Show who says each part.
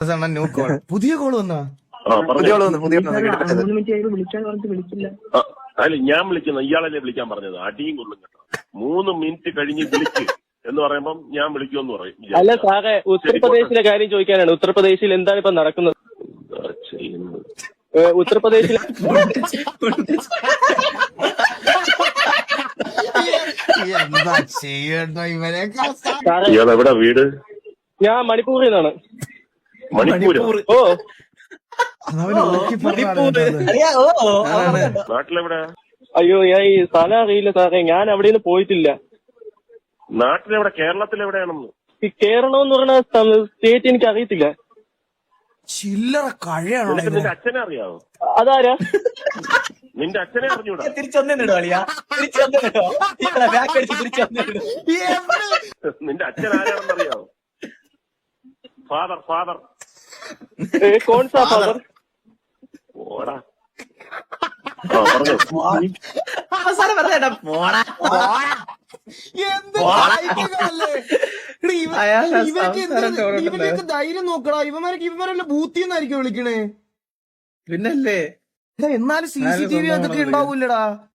Speaker 1: New call. പുതിയ call വന്നാ?
Speaker 2: അല്ല ഞാൻ വിളിക്കുന്ന ഇയാളല്ലേ വിളിക്കാൻ പറഞ്ഞത്. അടിയും കൊള്ളും കേട്ടോ. 3 മിനിറ്റ് കഴിഞ്ഞ് വിളിക്ക് എന്ന് പറയുമ്പം ഞാൻ വിളിക്കുമെന്ന് പറയും.
Speaker 3: അല്ല സാറേ, ഉത്തർപ്രദേശിലെ കാര്യം ചോദിക്കാനാണ്. ഉത്തർപ്രദേശിൽ എന്താണ് ഇപ്പൊ നടക്കുന്നത്? ഉത്തർപ്രദേശിൽ
Speaker 1: എന്താ ചെയ്യണ്ടോ ഇവരെ?
Speaker 2: എവിടെ വീട്?
Speaker 3: ഞാൻ മണിപ്പൂരിൽ നിന്നാണ്.
Speaker 2: മണിപ്പൂരോ?
Speaker 3: ഓ
Speaker 2: നാട്ടിലെവിടെ?
Speaker 3: അയ്യോ, ഞാൻ ഈ സ്ഥലം അറിയില്ല സാറേ. ഞാൻ അവിടെ നിന്ന് പോയിട്ടില്ല.
Speaker 2: നാട്ടിലെവിടെ? കേരളത്തിലെവിടെയാണെന്ന്?
Speaker 3: ഈ കേരളം എന്ന് പറയുന്ന സ്റ്റേറ്റ് എനിക്ക് അറിയത്തില്ല.
Speaker 1: ചില്ലറ കഴിയാണോ?
Speaker 2: നിന്റെ അച്ഛനെ അറിയാവോ?
Speaker 3: അതാരാ?
Speaker 2: നിന്റെ അച്ഛനെ അറിഞ്ഞൂടാ? നിന്റെ അച്ഛൻ ആരാണെന്ന് അറിയാവോ? ഫാദർ
Speaker 3: കോൺ സാ ഫാദർ?
Speaker 2: ഓടാ
Speaker 1: ഇവനൊക്കെ ധൈര്യം നോക്കടാ. ഇവന്മാരല്ല ബൂത്തിന്നായിരിക്കും വിളിക്കണേ.
Speaker 4: പിന്നല്ലേ
Speaker 1: എന്നാലും CCTV അതൊക്കെ ഉണ്ടാവൂലടാ.